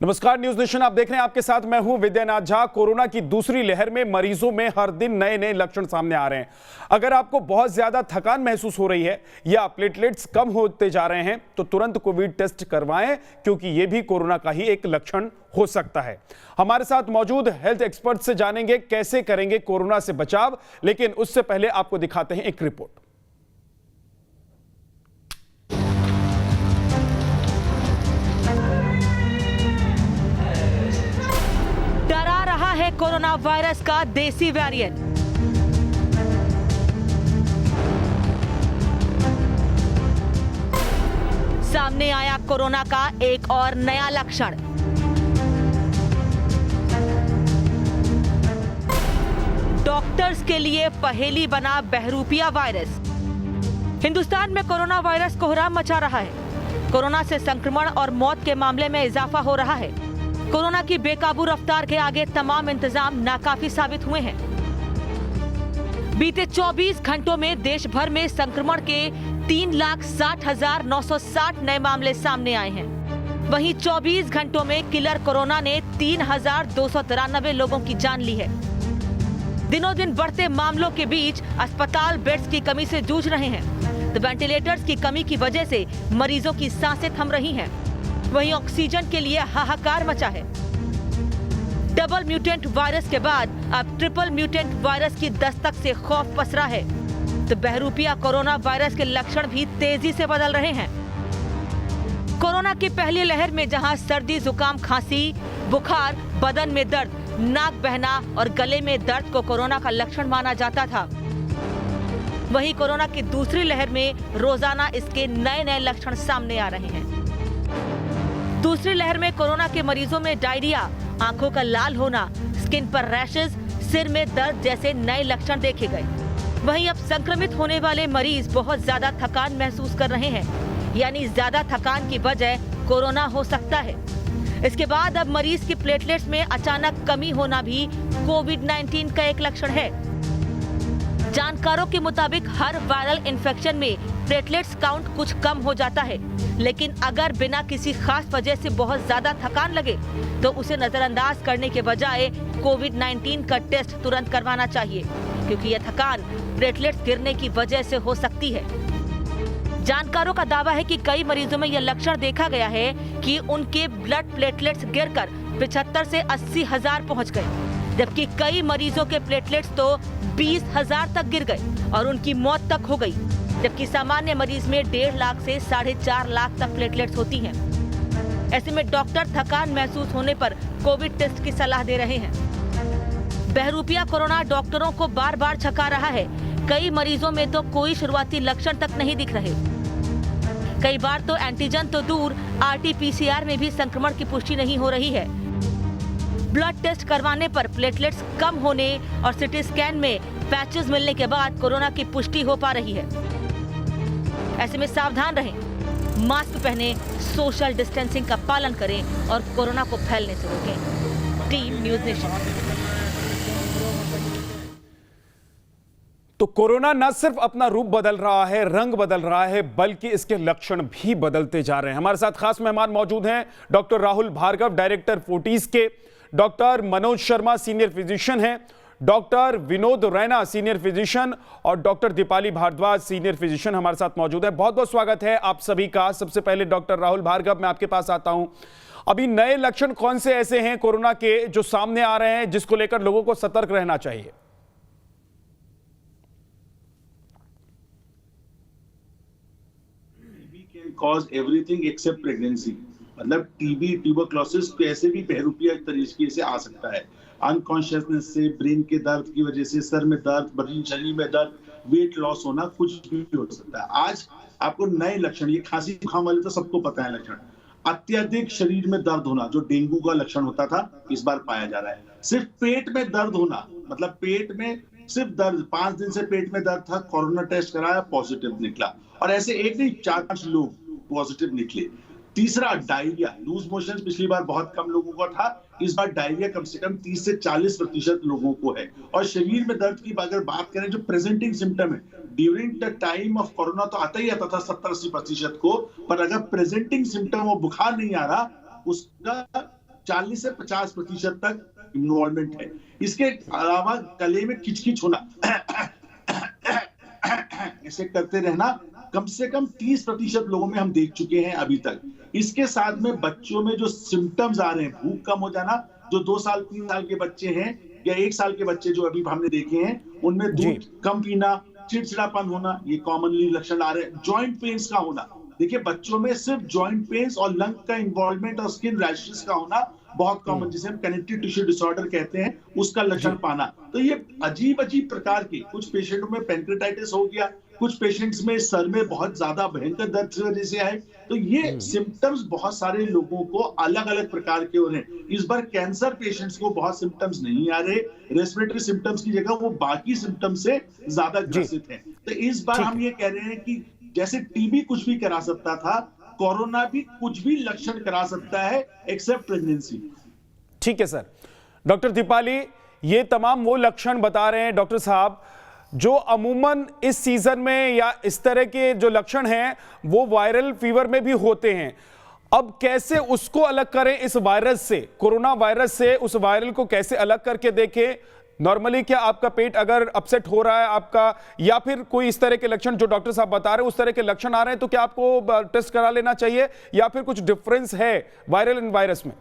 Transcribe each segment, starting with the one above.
नमस्कार, news nation आप देख रहे हैं। आपके साथ मैं हूं विद्यानाथ झा। कोरोना की दूसरी लहर में मरीजों में हर दिन नए नए लक्षण सामने आ रहे हैं। अगर आपको बहुत ज्यादा थकान महसूस हो रही है या प्लेटलेट्स कम होते जा रहे हैं तो तुरंत कोविड टेस्ट करवाएं, क्योंकि यह भी कोरोना का ही एक लक्षण हो सकता है। हमारे साथ मौजूद हेल्थ एक्सपर्ट से जानेंगे कैसे करेंगे कोरोना से बचाव, लेकिन उससे पहले आपको दिखाते हैं एक रिपोर्ट। है कोरोना वायरस का देसी वेरिएंट। सामने आया कोरोना का एक और नया लक्षण। डॉक्टर्स के लिए पहेली बना बहरूपिया वायरस। हिंदुस्तान में कोरोना वायरस कोहराम मचा रहा है। कोरोना से संक्रमण और मौत के मामले में इजाफा हो रहा है। कोरोना की बेकाबू रफ्तार के आगे तमाम इंतजाम नाकाफी साबित हुए हैं। बीते 24 घंटों में देश भर में संक्रमण के 3,60,960 नए मामले सामने आए हैं। वहीं 24 घंटों में किलर कोरोना ने 3,293 लोगों की जान ली है। दिनों दिन बढ़ते मामलों के बीच अस्पताल बेड्स की कमी से जूझ रहे हैं। तो वेंटिलेटर्स की कमी की वजह से मरीजों की सांसें थम रही हैं। वहीं ऑक्सीजन के लिए हाहाकार मचा है। डबल म्यूटेंट वायरस के बाद अब ट्रिपल म्यूटेंट वायरस की दस्तक से खौफ पसरा है। तो बहरूपिया कोरोना वायरस के लक्षण भी तेजी से बदल रहे हैं। कोरोना की पहली लहर में जहां सर्दी, जुकाम, खांसी, बुखार, बदन में दर्द, नाक बहना और गले में दर्द को कोरोना का लक्षण माना जाता था, वहीं कोरोना की दूसरी लहर में रोजाना इसके नए नए लक्षण सामने आ रहे हैं। दूसरी लहर में कोरोना के मरीजों में डायरिया, आंखों का लाल होना, स्किन पर रैशेज, सिर में दर्द जैसे नए लक्षण देखे गए। वहीं अब संक्रमित होने वाले मरीज बहुत ज्यादा थकान महसूस कर रहे हैं, यानी ज्यादा थकान की वजह कोरोना हो सकता है। इसके बाद अब मरीज की प्लेटलेट्स में अचानक कमी होना भी कोविड-19 का एक लक्षण है। जानकारों के मुताबिक हर वायरल इन्फेक्शन में प्लेटलेट्स काउंट कुछ कम हो जाता है, लेकिन अगर बिना किसी खास वजह से बहुत ज्यादा थकान लगे तो उसे नजरअंदाज करने के बजाय कोविड-19 का टेस्ट तुरंत करवाना चाहिए, क्योंकि यह थकान प्लेटलेट्स गिरने की वजह से हो सकती है। जानकारों का दावा है कि कई मरीजों में यह लक्षण देखा गया है कि उनके ब्लड प्लेटलेट्स गिरकर 75 से 80,000 पहुंच गए, जबकि कई मरीजों के प्लेटलेट्स तो 20,000 तक गिर गए और उनकी मौत तक हो गई, जबकि सामान्य मरीज में 1.5 लाख से 4.5 लाख तक प्लेटलेट्स होती हैं। ऐसे में डॉक्टर थकान महसूस होने पर कोविड टेस्ट की सलाह दे रहे हैं। बहरूपिया कोरोना डॉक्टरों को बार बार छका रहा है। कई मरीजों में तो कोई शुरुआती लक्षण तक नहीं दिख रहे। कई बार तो एंटीजन तो दूर, RT-PCR में भी संक्रमण की पुष्टि नहीं हो रही है। ब्लड टेस्ट करवाने पर प्लेटलेट्स कम होने और सिटी स्कैन में पैचेस मिलने के बाद कोरोना की पुष्टि हो पा रही है। ऐसे में सावधान रहें, मास्क पहनें, सोशल डिस्टेंसिंग का पालन करें और कोरोना को फैलने से रोकें। Team news nation. तो कोरोना न सिर्फ अपना रूप बदल रहा है, रंग बदल रहा है, बल्कि इसके लक्षण भी बदलते जा रहे हैं। हमारे साथ खास मेहमान मौजूद हैं डॉक्टर राहुल भार्गव, डायरेक्टर फोर्टिस के, doctor Manoj Sharma, senior physician हैं, doctor Vinod Raina, senior physician, और doctor Deepali Bhardwaj, senior physician हमारे साथ मौजूद है। बहुत बहुत स्वागत है आप सभी का। सबसे पहले डॉक्टर राहुल भार्गव, मैं आपके पास आता हूं। अभी नए लक्षण कौन से ऐसे हैं कोरोना के जो सामने आ रहे हैं, जिसको लेकर लोगों को सतर्क रहना चाहिए? कॉज एवरीथिंग एक्सेप्ट प्रेगनेंसी, मतलब टीबी, ट्यूबरक्लोसिस ऐसे भी बहरूपिया तरीके से आ सकता है। अनकॉन्शियसनेस से, ब्रेन के दर्द की वजह से, सर में दर्द, बदन, शरीर में दर्द, वेट लॉस होना, कुछ भी हो सकता है। आज आपको नए लक्षण, ये खांसी जुकाम वाले तो सबको पता है लक्षण। अत्यधिक शरीर में दर्द होना, जो डेंगू का लक्षण होता था, इस बार पाया जा रहा है। सिर्फ पेट में दर्द होना, मतलब पेट में सिर्फ दर्द, 5 दिन से पेट में दर्द था, कोरोना टेस्ट कराया, पॉजिटिव निकला। और ऐसे एक नहीं 4-5 लोग पॉजिटिव निकले। तीसरा, डायरिया, लूज मोशन पिछली बार बहुत कम लोगों को था, इस बार डायरिया कम से कम 30 से 40% लोगों को है। और शरीर में दर्द की अगर बात करें, जो प्रेजेंटिंग सिम्टम है, during the time of corona तो आता ही आता था 70-80% को, पर अगर प्रेजेंटिंग सिम्टम और बुखार नहीं आ रहा, उसका 40 से 50% तक इन्वॉल्वमेंट है। इसके अलावा गले में किचकिच होना, ऐसे करते रहना कम से कम 30% लोगों में हम देख चुके हैं अभी तक। इसके साथ में बच्चों में जो सिम्टम्स आ रहे हैं, भूख कम हो जाना, जो 2 साल 3 साल के बच्चे हैं या 1 साल के बच्चे जो अभी हमने देखे हैं, उनमें दूध कम पीना, चिड़चिड़ापन होना, ये कॉमनली लक्षण आ रहे हैं। जॉइंट पेन्स का होना, देखिए बच्चों में सिर्फ जॉइंट पेन्स और लंग का इन्वॉल्वमेंट और स्किन रैशेस का होना बहुत कॉमन, जिसे हम कनेक्टिव टिश्यू डिसऑर्डर कहते हैं, उसका लक्षण पाना। तो ये अजीब अजीब प्रकार के, कुछ पेशेंटों में पैंक्रेटाइटिस हो गया, कुछ पेशेंट्स में सर में बहुत ज्यादा भयंकर दर्द की वजह से आए। तो ये सिम्टम्स बहुत सारे लोगों को अलग अलग प्रकार के हो रहे हैं। इस बार कैंसर पेशेंट्स को बहुत सिम्टम्स नहीं आ रहे, रेस्पिरेटरी सिम्टम्स की जगह वो बाकी सिम्टम्स से ज्यादा ग्रसित हैं। तो इस बार हम ये कह रहे हैं कि जैसे टीबी कुछ भी करा सकता था, कोरोना भी कुछ भी लक्षण करा सकता है एक्सेप्ट प्रेगनेंसी। ठीक है सर। डॉक्टर दीपाली, ये तमाम वो लक्षण बता रहे हैं डॉक्टर साहब जो अमूमन इस सीजन में या इस तरह के जो लक्षण हैं वो वायरल फीवर में भी होते हैं। अब कैसे उसको अलग करें इस वायरस से, कोरोना वायरस से, उस वायरल को कैसे अलग करके देखें? नॉर्मली क्या आपका पेट अगर अपसेट हो रहा है आपका, या फिर कोई इस तरह के लक्षण जो डॉक्टर साहब बता रहे हैं उस तरह के लक्षण आ रहे हैं, तो क्या आपको टेस्ट करा लेना चाहिए या फिर कुछ डिफरेंस है वायरल एंड वायरस में?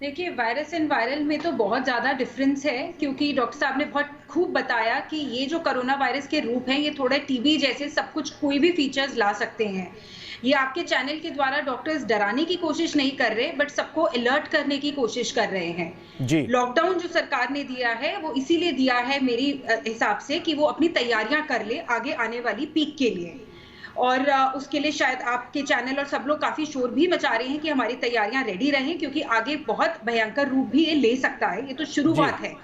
देखिए, वायरस एंड वायरल में तो बहुत ज़्यादा डिफरेंस है, क्योंकि डॉक्टर साहब ने बहुत खूब बताया कि ये जो कोरोना वायरस के रूप हैं ये थोड़ा टीबी जैसे सब कुछ कोई भी फीचर्स ला सकते हैं। ये आपके चैनल के द्वारा डॉक्टर्स डराने की कोशिश नहीं कर रहे, बट सबको अलर्ट करने की कोशिश कर रहे हैं जी। लॉकडाउन जो सरकार ने दिया है वो इसीलिए दिया है मेरी हिसाब से कि वो अपनी तैयारियां कर ले आगे आने वाली पीक के लिए, और उसके लिए शायद आपके चैनल और सब लोग काफी शोर भी मचा रहे हैं कि हमारी तैयारियां रेडी रहें, क्योंकि आगे बहुत भयंकर रूप भी ये ले सकता है। ये तो शुरुआत है।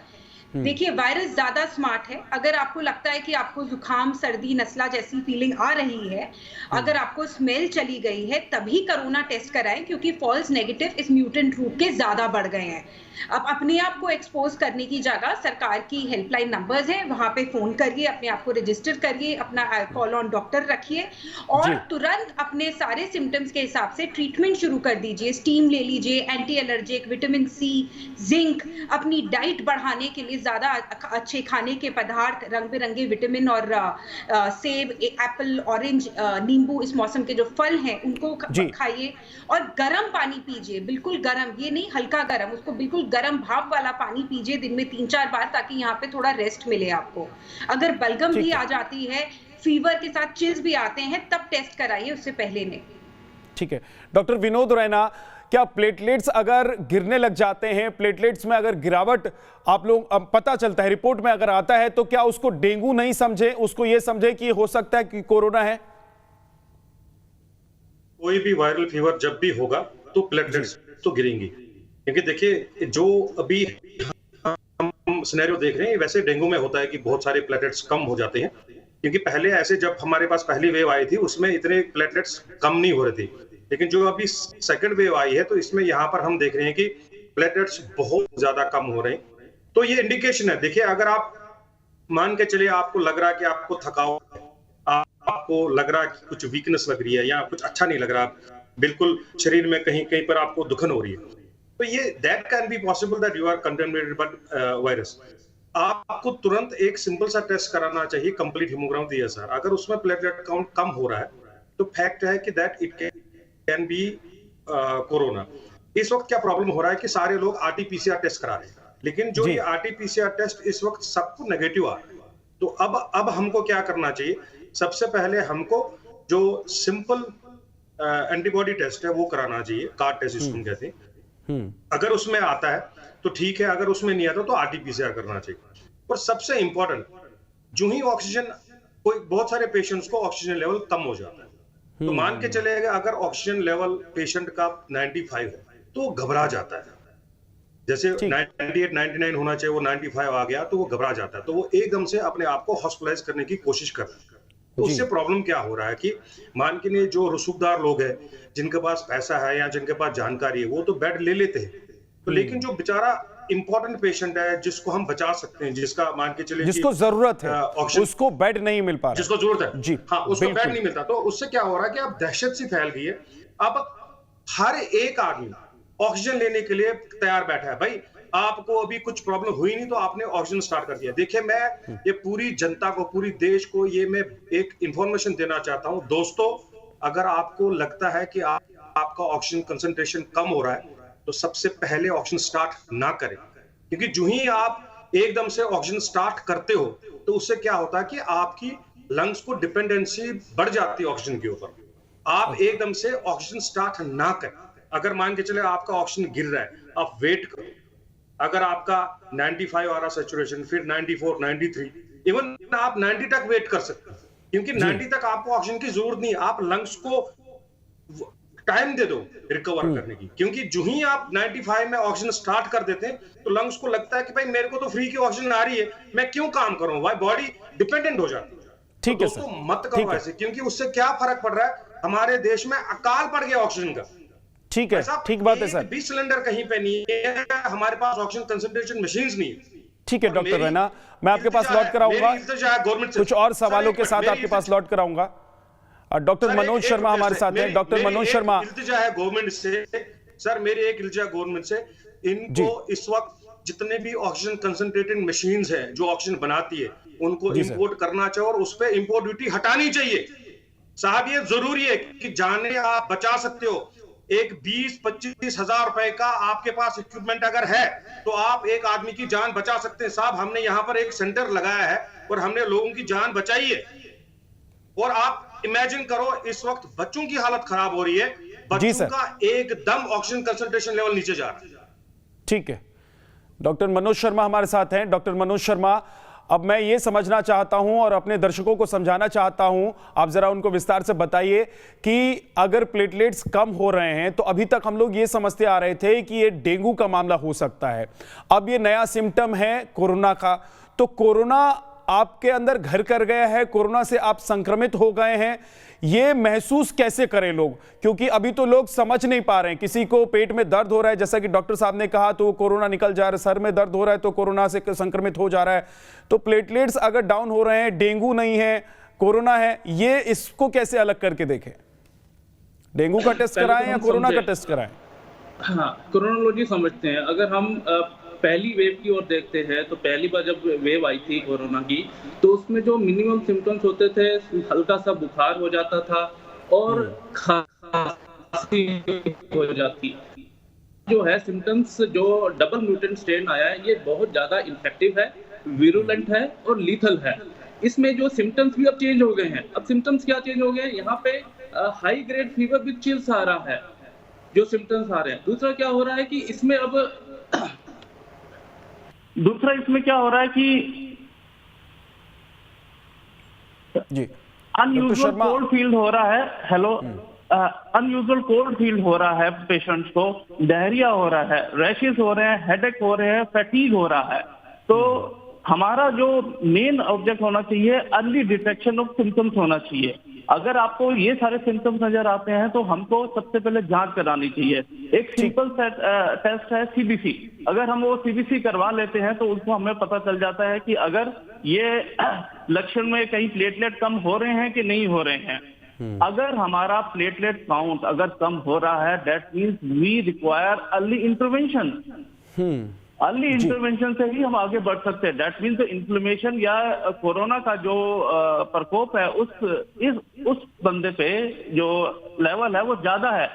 देखिए, वायरस ज्यादा स्मार्ट है। अगर आपको लगता है कि आपको जुकाम, सर्दी, नसला जैसी फीलिंग आ रही है, अगर आपको स्मेल चली गई है, तभी कोरोना टेस्ट कराएं, क्योंकि फॉल्स नेगेटिव इस म्यूटेंट रूप के ज्यादा बढ़ गए हैं। अब अपने आप को एक्सपोज करने की जगह सरकार की हेल्पलाइन नंबर्स हैं, वहां पे फोन करिए, अपने आप को रजिस्टर करिए, अपना कॉल ऑन डॉक्टर रखिए और तुरंत अपने सारे सिम्टम्स के हिसाब से ट्रीटमेंट शुरू कर दीजिए। स्टीम ले लीजिए, anti allergic, vitamin C, zinc, अपनी डाइट बढ़ाने के लिए ज्यादा अच्छे खाने के पदार्थ, रंग बिरंगे विटामिन और सेब, एप्पल, ऑरेंज, नींबू, इस मौसम के जो फल हैं उनको खाइए, और गर्म पानी पीजिए, बिल्कुल गर्म, ये नहीं हल्का गर्म, उसको बिल्कुल गर्म भाप वाला पानी पीजिए दिन में 3-4 बार, ताकि यहाँ पे थोड़ा रेस्ट मिले आपको। अगर बलगम भी आ जाती है, फीवर के साथ चिल्स भी आते हैं, तब टेस्ट कराइए, उससे पहले नहीं। ठीक है। डॉक्टर विनोद रैना, क्या प्लेटलेट्स अगर गिरने लग जाते हैं, प्लेटलेट्स में अगर गिरावट आप लोग पता चलता है, रिपोर्ट में अगर आता है, तो क्या उसको डेंगू नहीं समझे, उसको ये समझे कि हो सकता है कि कोरोना है? कोई भी वायरल फीवर जब भी होगा तो प्लेटलेट्स तो गिरेंगी, क्योंकि देखिए जो अभी हम सिनेरियो देख रहे हैं वैसे डेंगू में होता है कि बहुत सारे प्लेटलेट्स कम हो जाते हैं, क्योंकि पहले ऐसे जब हमारे पास पहली वेव आई थी उसमें इतने प्लेटलेट्स कम नहीं हो रहे थे, लेकिन जो अभी सेकंड वेव आई है तो इसमें यहाँ पर हम देख रहे हैं कि प्लेटलेट्स बहुत ज्यादा कम हो रहे हैं। तो ये इंडिकेशन है। देखिए, अगर आप मान के चलिए आपको लग रहा है कि आपको थकावट, आपको लग रहा है कि कुछ वीकनेस लग रही है या कुछ अच्छा नहीं लग रहा, बिल्कुल शरीर में कहीं कहीं पर आपको दुखन हो रही है, तो ये that can be possible that you are contaminated by virus. आपको तुरंत एक सिंपल सा टेस्ट कराना चाहिए, कंप्लीट हीमोग्राम DSR। अगर उसमें प्लेटलेट काउंट कम हो रहा है तो फैक्ट है कि that it can be corona. इस वक्त क्या प्रॉब्लम हो रहा है कि सारे लोग RT-PCR टेस्ट करा रहे हैं, लेकिन जो ये RT-PCR टेस्ट इस वक्त सबको नेगेटिव आ रहा है। तो अब हमको क्या करना चाहिए? सबसे पहले हमको जो सिंपल एंटीबॉडी टेस्ट है वो कराना चाहिए, कार्ड टेस्ट जिसको हम कहते हैं। अगर उसमें आता है तो ठीक है, अगर उसमें नहीं आता तो RT-PCR करना चाहिए। और सबसे इंपॉर्टेंट, जो ही ऑक्सीजन, कोई बहुत सारे पेशेंट्स को ऑक्सीजन लेवल कम हो जाता है, तो मान के चलेगा अगर ऑक्सीजन लेवल पेशेंट का 95 है तो घबरा जाता है, जैसे 98-99 होना चाहिए, वो 95 आ गया तो वो घबरा जाता है, तो वो एकदम से अपने आप को हॉस्पिटलाइज करने की कोशिश करता है। तो उससे प्रॉब्लम क्या हो रहा है कि मान के लिए जो रसूखदार लोग हैं, जिनके पास पैसा है या जिनके पास जानकारी है, वो तो बेड ले लेते हैं, तो लेकिन जो बेचारा इंपॉर्टेंट पेशेंट है जिसको हम बचा सकते हैं, जिसका मान के चलिए जिसको जरूरत है, उसको बेड नहीं मिल पा रहा, जिसको जरूरत है जी, हाँ, उसको बेड नहीं मिलता, तो उससे क्या हो रहा है कि अब दहशत सी फैल गई है। अब हर एक आदमी ऑक्सीजन लेने के लिए तैयार बैठा है। भाई आपको अभी कुछ प्रॉब्लम हुई नहीं तो आपने ऑक्सीजन स्टार्ट कर दिया। देखिए मैं ये पूरी जनता को, पूरी देश को ये मैं एक इंफॉर्मेशन देना चाहता हूं। दोस्तों, अगर आपको लगता है कि आपका ऑक्सीजन कंसंट्रेशन कम हो रहा है तो सबसे पहले ऑक्सीजन स्टार्ट ना करें, क्योंकि जो ही आप एकदम से ऑक्सीजन स्टार्ट करते हो तो उससे क्या होता है कि आपकी लंग्स को डिपेंडेंसी बढ़ जाती है ऑक्सीजन के ऊपर। आप एकदम से ऑक्सीजन स्टार्ट ना करें। अगर मान के चले आपका ऑक्सीजन गिर रहा है, आप वेट करो। अगर आपका 95 आ रहा सैचुरेशन, फिर 94, 93, इवन आप 90 तक वेट कर सकते हैं, क्योंकि 90 तक आपको ऑक्सीजन की जरूरत नहीं है। आप लंग्स को टाइम दे दो रिकवर करने की, क्योंकि जो ही आप 95 में ऑक्सीजन स्टार्ट कर देते हैं तो लंग्स को लगता है कि भाई मेरे को तो फ्री की ऑक्सीजन आ रही है, मैं क्यों काम करूं, भाई बॉडी डिपेंडेंट हो जाती है। ठीक है दोस्तों मत करो ऐसे, क्योंकि उससे क्या फर्क पड़ रहा है, हमारे देश में अकाल पड़ गया ऑक्सीजन का। ठीक है, ठीक बात है सर। 20 सिलेंडर कहीं पे नहीं है, हमारे पास ऑक्सीजन कंसंट्रेशन मशीन्स नहीं है। ठीक है डॉक्टर रैना, मैं आपके पास लौट कर आऊंगा, कुछ और सवालों के साथ आपके पास लौट कर आऊंगा। डॉक्टर मनोज शर्मा हमारे साथ हैं। डॉक्टर मनोज शर्मा, इल्तिजा है गवर्नमेंट से, सर मेरी एक इल्तिजा गवर्नमेंट से, इनको इस वक्त जितने भी ऑक्सीजन कंसंट्रेटेड मशीन्स हैं जो ऑक्सीजन बनाती है उनको इंपोर्ट करना चाहिए और उस पर इंपोर्ट ड्यूटी हटानी चाहिए। साहब ये जरूरी है कि जाने आप बचा सकते हो। एक 20-25 हजार रुपए का आपके पास इक्विपमेंट अगर है तो आप एक आदमी की जान बचा सकते हैं। साहब हमने यहाँ पर एक सेंटर लगाया है और हमने लोगों की जान बचाई है। और आप इमेजिन करो इस वक्त बच्चों की हालत खराब हो रही है, बच्चों का एकदम ऑक्सीजन कंसंट्रेशन लेवल नीचे जा रहा है। ठीक है, डॉक्टर मनोज शर्मा हमारे साथ हैं। डॉक्टर मनोज शर्मा, अब मैं ये समझना चाहता हूं और अपने दर्शकों को समझाना चाहता हूं, आप जरा उनको विस्तार से बताइए कि अगर प्लेटलेट्स कम हो रहे हैं तो अभी तक हम लोग ये समझते आ रहे थे कि ये डेंगू का मामला हो सकता है, अब ये नया सिम्टम है कोरोना का। तो कोरोना आपके अंदर घर कर गया है, कोरोना से आप संक्रमित हो गए हैं, ये महसूस कैसे करें लोग? क्योंकि अभी तो लोग समझ नहीं पा रहे हैं। किसी को पेट में दर्द हो रहा है, जैसा कि डॉक्टर साहब ने कहा, तो कोरोना निकल जा रहा है, सर में दर्द हो रहा है तो कोरोना से संक्रमित हो जा रहा है। तो प्लेटलेट्स अगर डाउन हो रहे हैं, डेंगू नहीं है, कोरोना है, ये इसको कैसे अलग करके देखें? डेंगू का टेस्ट कराएं या कोरोना का टेस्ट कराएं? हाँ, क्रोनोलॉजी समझते हैं। अगर हम पहली वेव की ओर देखते हैं तो पहली बार जब वेव आई थी कोरोना की तो उसमें जो मिनिमम सिम्टम्स होते थे, हल्का सा बुखार हो जाता था और खांसी हो जाती। जो है सिम्टम्स, जो डबल म्यूटेंट स्ट्रेन आया है ये बहुत ज्यादा इन्फेक्टिव है, विरुलेंट है और लीथल है। इसमें जो सिम्टम्स भी अब चेंज हो गए हैं। अब सिम्टम्स क्या चेंज हो गए हैं, यहाँ पे high grade fever with chills आ रहा है, जो सिम्टम्स आ रहे हैं। दूसरा क्या हो रहा है कि इसमें क्या हो रहा है कि अनयूजुअल कोल्ड फील हो रहा है। हेलो, अनयूजुअल कोल्ड फील हो रहा है, पेशेंट्स को डायरिया हो रहा है, रैशेस हो रहे हैं, हेडेक हो रहे हैं, फैटीग हो रहा है। तो हमारा जो मेन ऑब्जेक्ट होना चाहिए, अर्ली डिटेक्शन ऑफ सिम्टम्स होना चाहिए। अगर आपको ये सारे सिम्टम्स नजर आते हैं तो हमको सबसे पहले जांच करानी चाहिए। एक सिंपल टेस्ट है सीबीसी। अगर हम वो सीबीसी करवा लेते हैं तो उसको हमें पता चल जाता है कि अगर ये लक्षण में कहीं प्लेटलेट कम हो रहे हैं कि नहीं हो रहे हैं। अगर हमारा प्लेटलेट काउंट अगर कम हो रहा है, that means we require early intervention. Early intervention से ही हम आगे बढ़ सकते हैं। दैट मीन्स इन्फ्लेमेशन या कोरोना का जो प्रकोप है उस बंदे पे जो लेवल है वो ज्यादा है।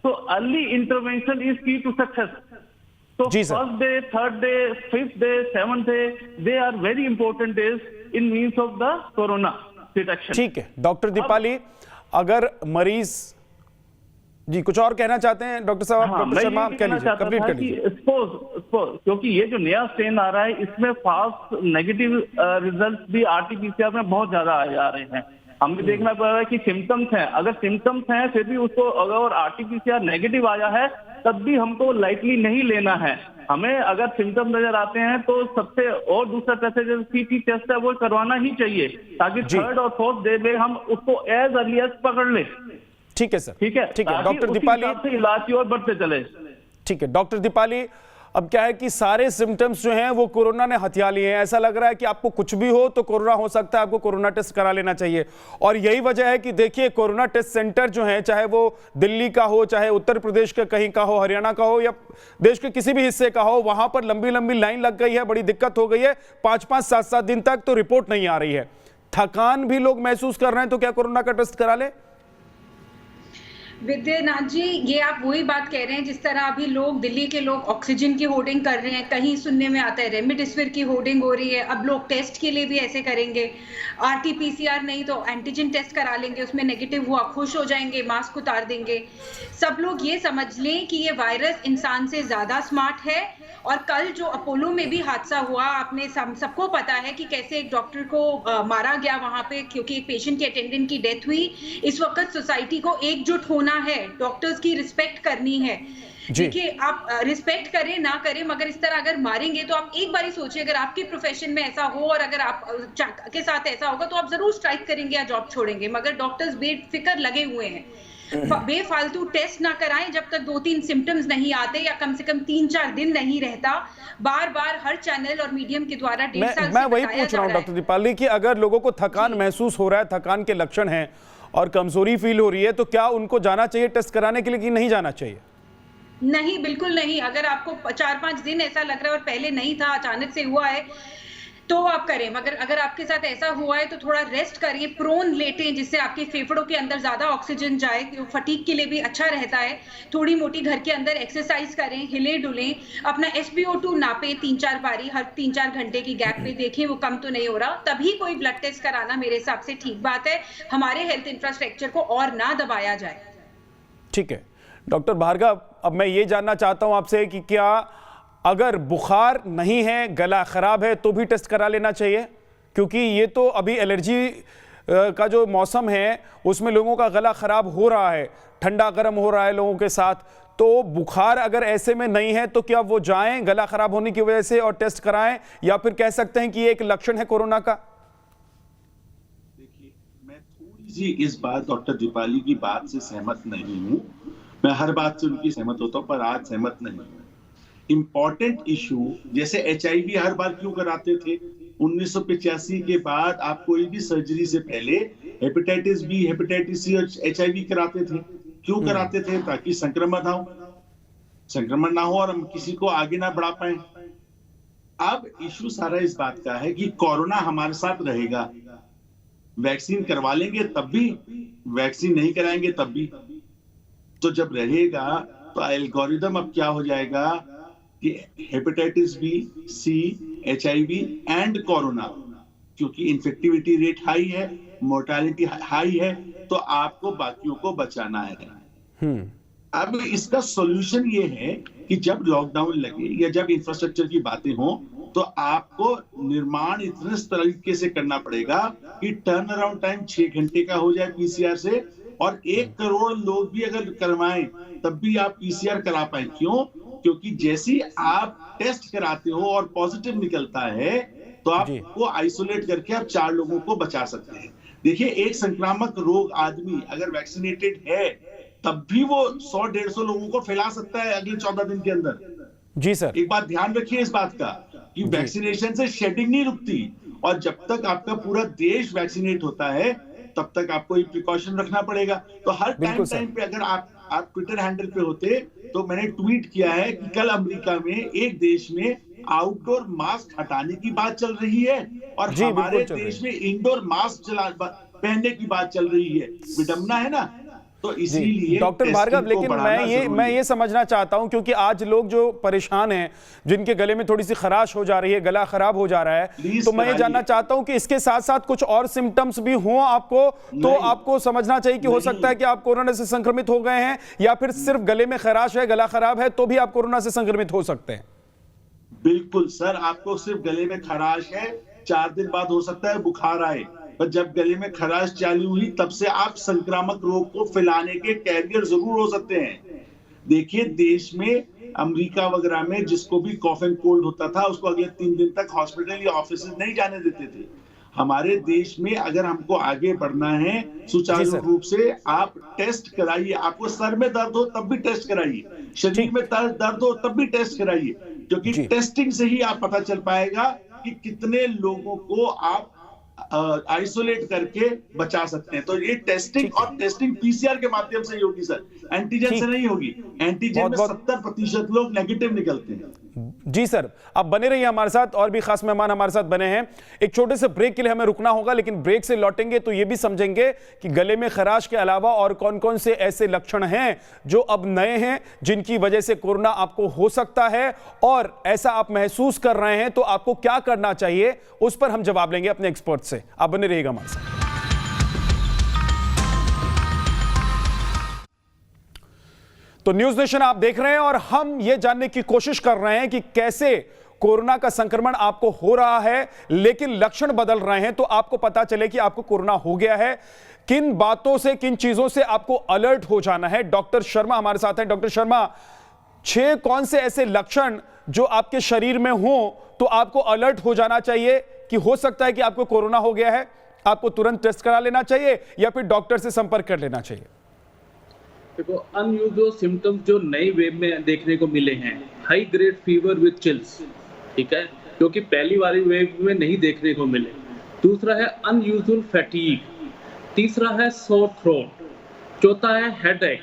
तो early intervention is key to success. तो first day, third day, fifth day, seventh day, they are very important days in means of the corona detection. ठीक है डॉक्टर दीपाली, अगर मरीज जी कुछ और कहना चाहते हैं डॉक्टर साहब? डॉक्टर शर्मा आप कह लीजिए, कंप्लीट कर लीजिए। क्योंकि ये जो नया स्ट्रेन आ रहा है इसमें फास्ट नेगेटिव रिजल्ट भी आरटीपीसीआर में बहुत ज्यादा आ जा रहे हैं। हमें देखना पड़ रहा है कि सिम्टम्स हैं, अगर सिम्टम्स हैं फिर भी उसको अगर आरटीपीसीआर नेगेटिव आया है तब भी हमको लाइटली नहीं लेना है। हमें अगर सिम्टम नजर आते हैं तो सबसे और दूसरा टेस्ट जो सीटी टेस्ट है वो करवाना ही चाहिए, ताकि थर्ड और फोर्थ डे में हम उसको एज अर्ली एज पकड़ लें। ठीक है सर, ठीक है डॉक्टर दीपाली, इलाज की ओर बढ़ते चले। ठीक है डॉक्टर दीपाली, अब क्या है कि सारे सिम्टम्स जो हैं वो कोरोना ने हथिया लिए हैं। ऐसा लग रहा है कि आपको कुछ भी हो तो कोरोना हो सकता है, आपको कोरोना टेस्ट करा लेना चाहिए। और यही वजह है कि देखिए कोरोना टेस्ट सेंटर जो हैं, चाहे वो दिल्ली का हो, चाहे उत्तर प्रदेश का कहीं का हो, हरियाणा का हो या देश के किसी भी हिस्से का हो, वहां पर लंबी लंबी लाइन लग गई है, बड़ी दिक्कत हो गई है। 5-5, 7-7 दिन तक तो रिपोर्ट नहीं आ रही है। थकान भी लोग महसूस कर रहे हैं, तो क्या कोरोना का टेस्ट करा ले? विद्यानाथ जी, ये आप वही बात कह रहे हैं जिस तरह अभी लोग, दिल्ली के लोग ऑक्सीजन की होर्डिंग कर रहे हैं, कहीं सुनने में आता है रेमडेसिविर की होर्डिंग हो रही है। अब लोग टेस्ट के लिए भी ऐसे करेंगे, RT-PCR नहीं तो एंटीजन टेस्ट करा लेंगे, उसमें नेगेटिव हुआ खुश हो जाएंगे, मास्क उतार देंगे। सब लोग ये समझ लें कि ये वायरस इंसान से ज्यादा स्मार्ट है। और कल जो अपोलो में भी हादसा हुआ, आपने सबको पता है कि कैसे एक डॉक्टर को मारा गया वहां पे, क्योंकि एक पेशेंट की अटेंडेंट की डेथ हुई। इस वक्त सोसाइटी को एकजुट होना है, डॉक्टर्स की रिस्पेक्ट करनी है। देखिए, आप रिस्पेक्ट करें ना करें, मगर इस तरह अगर मारेंगे तो आप एक बार ही सोचिए, अगर आपके प्रोफेशन में ऐसा हो और अगर आप के साथ ऐसा होगा तो आप जरूर स्ट्राइक करेंगे या जॉब छोड़ेंगे। मगर डॉक्टर्स बेफिक्र लगे हुए हैं। बेफालतू टेस्ट ना कराएं जब तक 2-3 सिम्टम्स नहीं आते, या कम से कम 3-4 दिन नहीं रहता। बार बार हर चैनल और मीडियम के द्वारा 1.5 साल मैं वही पूछ रहा हूं डॉक्टर दीपाली कि अगर लोगों को थकान महसूस हो रहा है, थकान के लक्षण हैं और कमजोरी फील हो रही है, तो क्या उनको जाना चाहिए टेस्ट कराने के लिए कि नहीं जाना चाहिए? नहीं, बिल्कुल नहीं। अगर आपको 4-5 दिन ऐसा लग रहा है और पहले नहीं था, अचानक से हुआ है, तो आप करें। मगर अगर आपके साथ ऐसा हुआ है तो थोड़ा रेस्ट करिए, प्रोन लेटें, जिससे आपके फेफड़ों के अंदर ज्यादा ऑक्सीजन जाए, फटीग के लिए भी अच्छा रहता है। थोड़ी मोटी घर के अंदर एक्सरसाइज करें, हिले डुलें, अपना SpO2 नापें 3-4 बारी, हर 3-4 घंटे की गैप पे देखें वो कम तो नहीं हो रहा, तभी कोई ब्लड टेस्ट कराना मेरे हिसाब से ठीक बात है। हमारे हेल्थ इंफ्रास्ट्रक्चर को और ना दबाया जाए। ठीक है डॉक्टर भार्गव, अब मैं ये जानना चाहता हूं आपसे कि क्या अगर बुखार नहीं है, गला खराब है, तो भी टेस्ट करा लेना चाहिए? क्योंकि ये तो अभी एलर्जी का जो मौसम है उसमें लोगों का गला खराब हो रहा है, ठंडा गर्म हो रहा है लोगों के साथ। तो बुखार अगर ऐसे में नहीं है तो क्या वो जाएं गला खराब होने की वजह से और टेस्ट कराएं, या फिर कह सकते हैं कि ये एक लक्षण है कोरोना का? देखिए, मैं थोड़ी सी इस बात डॉक्टर दीपाली की बात से सहमत नहीं हूँ। मैं हर बात से उनकी सहमत होता हूँ, पर आज सहमत नहीं हूँ। इंपॉर्टेंट इशू जैसे HIV हर बार क्यों कराते थे? 1985 के बाद आप कोई भी सर्जरी से पहले हेपेटाइटिस B, हेपेटाइटिस C और HIV कराते थे। क्यों कराते थे? ताकि संक्रमण ना हो और हम किसी को आगे ना बढ़ा पाए। अब इशू सारा इस बात का है कि कोरोना हमारे साथ रहेगा, वैक्सीन करवा लेंगे तब भी, वैक्सीन नहीं कराएंगे तब भी। तो जब रहेगा तो एल्गोरिदम अब क्या हो जाएगा कि hepatitis B, C, HIV and corona, क्योंकि इन्फेक्टिविटी रेट हाई है, मोर्टालिटी हाई है, तो आपको बाकियों को बचाना है। अब इसका सॉल्यूशन ये है कि जब लॉकडाउन लगे या जब इंफ्रास्ट्रक्चर की बातें हो, तो आपको निर्माण इतने तरीके से करना पड़ेगा कि टर्न अराउंड टाइम 6 घंटे का हो जाए PCR से, और 1 करोड़ लोग भी अगर करवाएं तब भी आप PCR करा पाए। क्यों? क्योंकि जैसे आप टेस्ट कराते हो और पॉजिटिव निकलता है तो आपको आइसोलेट करके आप 4 लोगों को बचा सकते हैं। देखिए, एक संक्रामक रोग आदमी अगर वैक्सीनेटेड है तब भी वो 100-150 लोगों को फैला सकता है अगले 14 दिन के अंदर। जी सर, एक बात ध्यान रखिए इस बात का कि वैक्सीनेशन से शेडिंग नहीं रुकती, और जब तक आपका पूरा देश वैक्सीनेट होता है तब तक आपको ये प्रिकॉशन रखना पड़ेगा। तो हर टाइम पे अगर आप ट्विटर हैंडल पे होते तो मैंने ट्वीट किया है कि कल अमेरिका में एक देश में आउटडोर मास्क हटाने की बात चल रही है और हमारे देश में इंडोर मास्क पहनने की बात चल रही है। विडंबना है ना? तो इसीलिए डॉक्टर भार्गव, लेकिन मैं ये समझना चाहता हूं, क्योंकि आज लोग जो परेशान हैं, जिनके गले में थोड़ी सी खराश हो जा रही है, गला खराब हो जा रहा है, तो मैं ये जानना चाहता हूं कि इसके साथ साथ कुछ और सिम्टम्स भी हों आपको, तो आपको समझना चाहिए कि हो सकता है कि आप कोरोना से संक्रमित हो गए हैं, या फिर सिर्फ गले में खराश है, गला खराब है, तो भी आप कोरोना से संक्रमित हो सकते हैं। बिल्कुल सर, आपको सिर्फ गले में खराश है, 4 दिन बाद हो सकता है बुखार आए, पर जब गले में खराश चालू हुई तब से आप संक्रामक रोग को फैलाने के कैरियर जरूर हो सकते हैं। देखिए, देश में अमेरिका वगैरह में जिसको भी कॉफ एंड कोल्ड होता था उसको अगले 3 दिन तक हॉस्पिटल या ऑफिस नहीं जाने देते थे। हमारे देश में अगर हमको आगे बढ़ना है सुचारू रूप से, आप टेस्ट कराइए। आपको सर में दर्द हो तब भी टेस्ट कराइए, शरीर में दर्द हो तब भी टेस्ट कराइए। क्योंकि टेस्टिंग से ही आप पता चल पाएगा कि कितने लोगों को आप आइसोलेट करके बचा सकते हैं। तो ये टेस्टिंग और टेस्टिंग पीसीआर के माध्यम से ही होगी सर, एंटीजन से नहीं होगी। एंटीजन में 70% लोग नेगेटिव निकलते हैं। जी सर, आप बने रहिए हमारे साथ, और भी खास मेहमान हमारे साथ बने हैं। एक छोटे से ब्रेक के लिए हमें रुकना होगा, लेकिन ब्रेक से लौटेंगे तो ये भी समझेंगे कि गले में खराश के अलावा और कौन कौन से ऐसे लक्षण हैं जो अब नए हैं, जिनकी वजह से कोरोना आपको हो सकता है, और ऐसा आप महसूस कर रहे हैं तो आपको क्या करना चाहिए, उस पर हम जवाब लेंगे अपने एक्सपर्ट से। आप बने रहिएगा हमारे साथ। तो न्यूज नेशन आप देख रहे हैं, और हम यह जानने की कोशिश कर रहे हैं कि कैसे कोरोना का संक्रमण आपको हो रहा है लेकिन लक्षण बदल रहे हैं, तो आपको पता चले कि आपको कोरोना हो गया है। किन बातों से, किन चीजों से आपको अलर्ट हो जाना है। डॉक्टर शर्मा हमारे साथ हैं। डॉक्टर शर्मा, 6 कौन से ऐसे लक्षण जो आपके शरीर में हो तो आपको अलर्ट हो जाना चाहिए कि हो सकता है कि आपको कोरोना हो गया है, आपको तुरंत टेस्ट करा लेना चाहिए या फिर डॉक्टर से संपर्क कर लेना चाहिए? देखो, अनयूजुअल सिम्टम्स जो नई वेव में देखने को मिले हैं, high grade fever with chills, ठीक है, जो कि पहली वाली वेव में नहीं देखने को मिले। दूसरा है अनयूजुअल फैटीग, तीसरा है सोर थ्रोट, चौथा है हेडेक,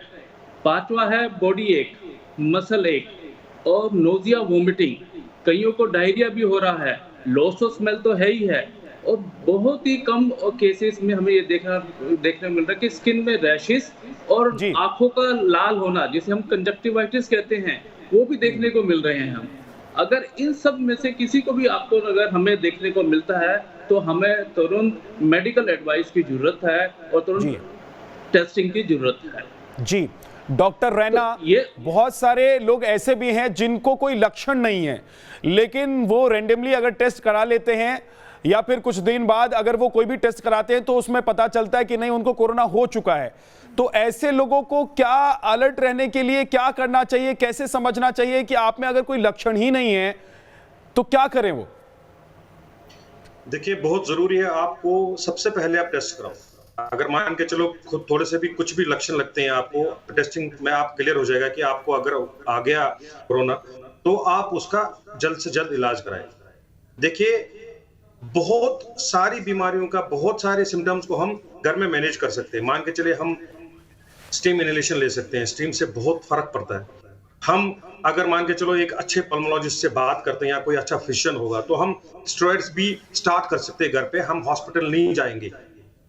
पांचवा है बॉडी एक, मसल एक और नोजिया वोमिटिंग। कईयों को डायरिया भी हो रहा है, लॉस ऑफ स्मेल तो है ही है, और बहुत ही कम केसेस में हमें ये देखने मिल रहा है कि स्किन में रैशेस और आंखों का लाल होना, जिसे हम कंजक्टिवाइटिस कहते हैं, वो भी देखने को मिल रहे हैं। हम अगर इन सब में से किसी को भी आपको अगर हमें देखने को मिलता है तो हमें तुरंत मेडिकल एडवाइस की जरूरत है और तुरंत टेस्टिंग की जरूरत है। जी डॉक्टर रैना, ये बहुत सारे लोग ऐसे भी हैं जिनको कोई लक्षण नहीं है, लेकिन वो रेंडमली अगर टेस्ट करा लेते हैं या फिर कुछ दिन बाद अगर वो कोई भी टेस्ट कराते हैं तो उसमें पता चलता है कि नहीं, उनको कोरोना हो चुका है। तो ऐसे लोगों को क्या अलर्ट रहने के लिए क्या करना चाहिए, कैसे समझना चाहिए कि आप में अगर कोई लक्षण ही नहीं है तो क्या करें वो? देखिए, बहुत जरूरी है, आपको सबसे पहले आप टेस्ट कराओ। अगर मान के चलो खुद थोड़े से भी कुछ भी लक्षण लगते हैं आपको, टेस्टिंग में आप क्लियर हो जाएगा कि आपको अगर आ गया कोरोना तो आप उसका जल्द से जल्द इलाज कराएं। देखिए, बहुत सारी बीमारियों का, बहुत सारे सिम्टम्स को हम घर में मैनेज कर सकते हैं। मान के चलिए हम स्टीम इनहेलेशन ले सकते हैं, स्टीम से बहुत फर्क पड़ता है। हम अगर मान के चलो एक अच्छे पल्मोलॉजिस्ट से बात करते हैं या कोई अच्छा फिजिशियन होगा तो हम स्टेरॉइड्स भी स्टार्ट कर सकते हैं घर पे, हम हॉस्पिटल नहीं जाएंगे।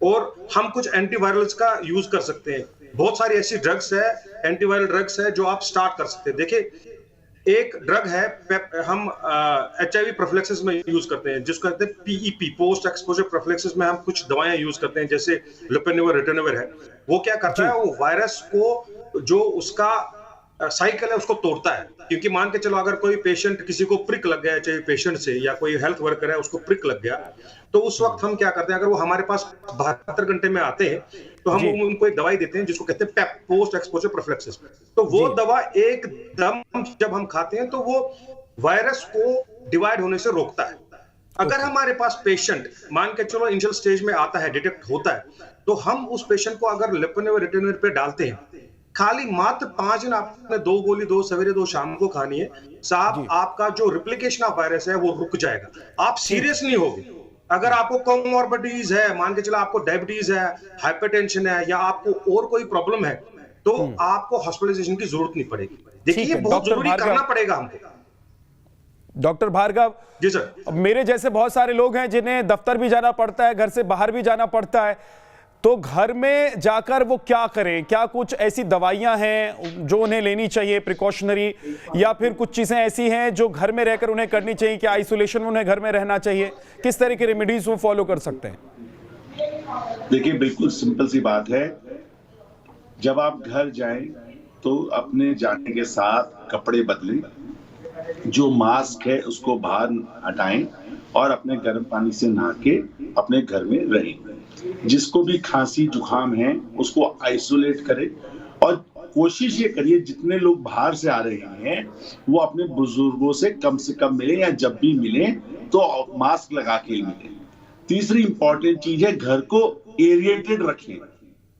और हम कुछ एंटीवायरल्स का यूज कर सकते हैं। बहुत सारी ऐसी ड्रग्स है, एंटीवायरल ड्रग्स है जो आप स्टार्ट कर सकते हैं। देखिए, एक ड्रग है हम HIV प्रोफिलैक्सिस में यूज करते हैं, जिसको कहते हैं PEP, पोस्ट एक्सपोजर प्रोफिलैक्सिस में हम कुछ दवाएं यूज करते हैं, जैसे लेपेनिवर, रिटेनिवर है। वो क्या करता है, वो वायरस को जो उसका साइकिल है उसको तोड़ता है। क्योंकि मान के चलो अगर कोई पेशेंट, किसी को प्रिक लग गया है, चाहे पेशेंट से या कोई हेल्थ वर्कर है, उसको प्रिक लग गया, तो उस वक्त हम क्या करते हैं, अगर वो हमारे पास 72 घंटे में आते हैं तो हम उनको एक दवाई देते हैं जिसको कहते हैं PEP, पोस्ट एक्सपोजर प्रोफिलैक्सिस। तो वो दवा एकदम जब हम खाते हैं तो वो वायरस को डिवाइड होने से रोकता है। अगर हमारे पास पेशेंट मान के चलो इनिशियल स्टेज में आता है, डिटेक्ट होता है, तो हम उस पेशेंट को अगर लेपेनिवर, रिटेनिवर पे डालते हैं, खाली मात्र 5 दिन आपने 2 गोली, 2 सवेरे 2 शाम को खानी है साहब, आपका जो रिप्लिकेशन ऑफ वायरस है वो रुक जाएगा। आप सीरियस नहीं होगे। अगर आपको कोमोर्बिडिटीज है, मान के चलो आपको डायबिटीज है, हाइपरटेंशन है, या आपको और कोई प्रॉब्लम है, तो आपको हॉस्पिटलाइजेशन की जरूरत नहीं पड़ेगी। देखिए, ये बहुत जरूरी करना पड़ेगा हमको। डॉक्टर भार्गव जी सर, मेरे जैसे बहुत सारे लोग हैं जिन्हें दफ्तर भी जाना पड़ता है, घर से बाहर भी जाना पड़ता है, तो घर में जाकर वो क्या करें? क्या कुछ ऐसी दवाइयां हैं जो उन्हें लेनी चाहिए प्रिकॉशनरी, या फिर कुछ चीजें ऐसी हैं जो घर में रहकर उन्हें करनी चाहिए? क्या आइसोलेशन में उन्हें घर में रहना चाहिए? किस तरह के रेमेडीज वो फॉलो कर सकते हैं? देखिए, बिल्कुल सिंपल सी बात है। जब आप घर जाएं तो अपने जाने के साथ कपड़े बदलें, जो मास्क है उसको बाहर हटाएं और अपने गर्म पानी से नहा के अपने घर में रहें। जिसको भी खांसी जुकाम है उसको आइसोलेट करें, और कोशिश ये करिए जितने लोग बाहर से आ रहे हैं वो अपने बुजुर्गों से कम मिले, या जब भी मिले तो मास्क लगा के मिले। तीसरी इंपॉर्टेंट चीज है, घर को एरिएटेड रखें।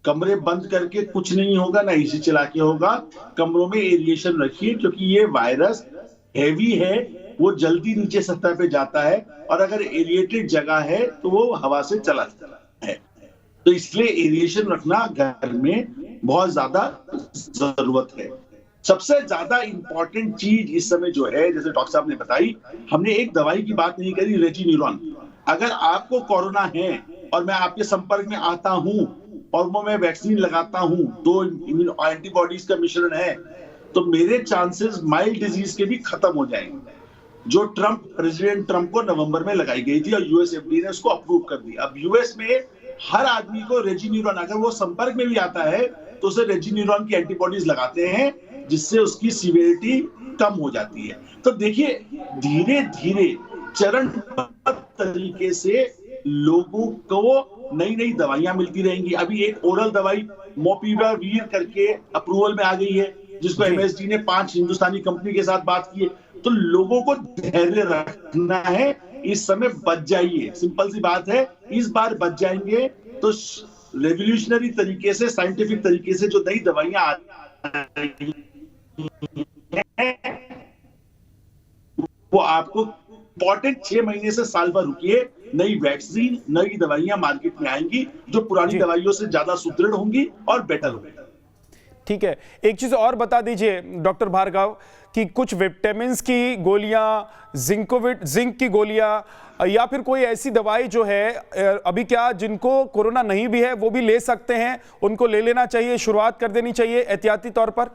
कमरे बंद करके कुछ नहीं होगा, ना एसी चला के होगा। कमरों में एरिएशन रखिए, क्योंकि ये वायरस हैवी है वो जल्दी नीचे सतह पे जाता है, और अगर एरिएटेड जगह है तो वो हवा से चला जाता है। तो इसलिए एरिएशन रखना घर में बहुत ज्यादा जरूरत है। सबसे ज्यादा इंपॉर्टेंट चीज इस समय जो है, जैसे डॉक्टर साहब ने बताई, हमने एक दवाई की बात नहीं करी, रेजिन्यूरॉन। अगर आपको कोरोना है और मैं आपके संपर्क में आता हूं और वो मैं वैक्सीन लगाता हूं, 2 एंटीबॉडीज का मिश्रण है, तो मेरे चांसेस माइल्ड डिजीज के भी खत्म हो जाएंगे। जो प्रेसिडेंट ट्रंप को नवंबर में लगाई गई थी और यूएस एफडीए ने उसको अप्रूव कर दी। अब यूएस में हर आदमी को रेजिन्यूरॉन, अगर वो संपर्क में भी आता है तो उसे रेजिन्यूरॉन की एंटीबॉडीज लगाते हैं, जिससे उसकी सीवियरिटी कम हो जाती है। तो देखिए, धीरे धीरे चरणबद्ध तरीके से लोगों को नई नई दवाइयां मिलती रहेंगी। अभी एक ओरल दवाई मोपिवावीर करके अप्रूवल में आ गई है, जिसको एमएसडी ने 5 हिंदुस्तानी कंपनी के साथ बात की है। तो लोगों को धैर्य रखना है, इस समय बच जाइए, सिंपल सी बात है। इस बार बच जाएंगे तो रेवोल्यूशनरी तरीके से, साइंटिफिक तरीके से जो नई दवाइयां आ रही हैं, वो आपको इंपॉर्टेंट 6 महीने से साल भर रुकिए, नई वैक्सीन, नई दवाइयां मार्केट में आएंगी जो पुरानी दवाइयों से ज्यादा सुदृढ़ होंगी और बेटर होंगी। ठीक है, एक चीज और बता दीजिए डॉक्टर भार्गव कि कुछ विटामिन की गोलियां, जिंक की गोलियां या फिर कोई ऐसी दवाई जो है अभी क्या जिनको कोरोना नहीं भी है वो भी ले सकते हैं, उनको ले लेना चाहिए, शुरुआत कर देनी चाहिए एहतियाती तौर पर?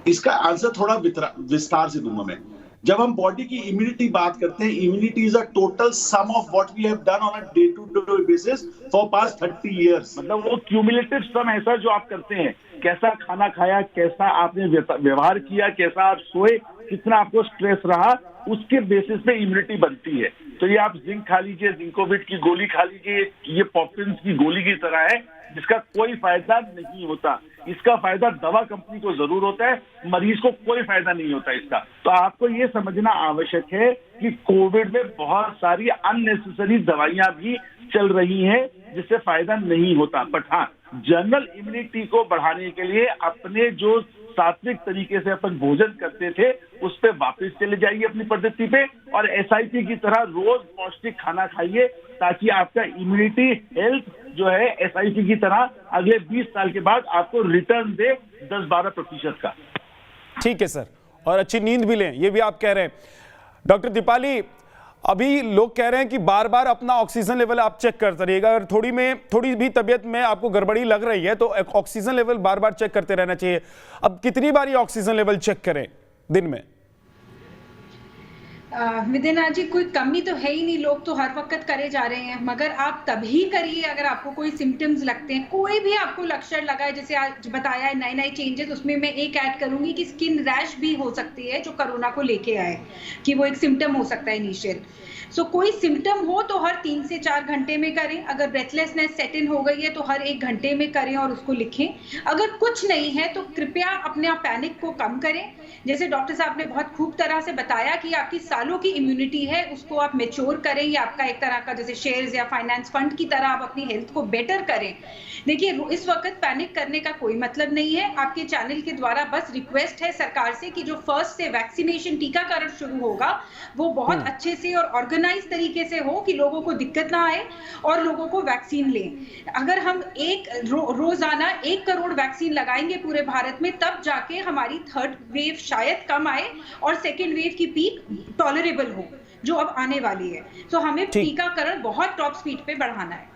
इसका आंसर थोड़ा विस्तार से दूंगा मैं। जब हम बॉडी की इम्यूनिटी बात करते हैं, immunity is a total sum of what we have done on a day to day basis for past 30 years. मतलब वो क्यूमुलेटिव सम ऐसा जो आप करते हैं, कैसा खाना खाया, कैसा आपने व्यवहार किया, कैसा आप सोए, कितना आपको स्ट्रेस रहा, उसके बेसिस पे इम्यूनिटी बनती है। तो ये आप जिंक खा लीजिए, जिंकोविट की गोली खा लीजिए, ये पॉपिन्स की गोली की तरह है, जिसका कोई फायदा नहीं होता। इसका फायदा दवा कंपनी को जरूर होता है, मरीज को कोई फायदा नहीं होता इसका। तो आपको ये समझना आवश्यक है कि कोविड में बहुत सारी अननेसेसरी दवाइयां भी चल रही हैं जिससे फायदा नहीं होता। बट हाँ, जनरल इम्यूनिटी को बढ़ाने के लिए अपने जो सात्विक तरीके से अपन भोजन करते थे उस पे वापस चले जाइए अपनी पद्धति पे, और SIP की तरह रोज पौष्टिक खाना खाइए, ताकि आपका इम्यूनिटी हेल्थ जो है SIP की तरह अगले 20 साल के बाद आपको रिटर्न दे 10-12% का। ठीक है सर, और अच्छी नींद भी लें, ये भी आप कह रहे हैं। डॉक्टर दीपाली, अभी लोग कह रहे हैं कि बार बार अपना ऑक्सीजन लेवल आप चेक करते रहिएगा, अगर थोड़ी भी तबीयत में आपको गड़बड़ी लग रही है तो ऑक्सीजन लेवल बार बार चेक करते रहना चाहिए। अब कितनी बार ये ऑक्सीजन लेवल चेक करें दिन में? विदिना जी, कोई कमी तो है ही नहीं, लोग तो हर वक्त करे जा रहे हैं, मगर आप तभी करिए अगर आपको कोई सिम्टम्स लगते हैं, कोई भी आपको लक्षण लगा है। जैसे आज बताया है नए चेंजेस, उसमें मैं एक ऐड करूंगी कि स्किन रैश भी हो सकती है जो कोरोना को लेके आए, कि वो एक सिम्टम हो सकता है इनिशियल। सो कोई सिम्टम हो तो हर 3 से 4 घंटे में करें, अगर ब्रेथलेसनेस सेट इन हो गई है तो हर 1 घंटे में करें और उसको लिखें। अगर कुछ नहीं है तो कृपया अपने पैनिक को कम करें। जैसे डॉक्टर साहब ने बहुत खूब तरह से बताया कि आपकी सालों की इम्यूनिटी है, उसको आप मैच्योर करें, या आपका एक तरह का जैसे शेयर्स या फाइनेंस फंड की तरह आप अपनी हेल्थ को बेटर करें। देखिए, इस वक्त पैनिक करने का कोई मतलब नहीं है। आपके चैनल के द्वारा बस रिक्वेस्ट है सरकार से कि जो 1 से वैक्सीनेशन टीकाकरण शुरू होगा वो बहुत अच्छे से और ऑर्गेनाइज तरीके से हो, कि लोगों को दिक्कत ना आए और लोगों को वैक्सीन लें। अगर हम रोजाना 1 करोड़ वैक्सीन लगाएंगे पूरे भारत में, तब जाके हमारी 3rd वेव शायद कम आए और 2nd वेव की पीक टॉलरेबल हो जो अब आने वाली है। तो हमें टीकाकरण बहुत टॉप स्पीड पे बढ़ाना है।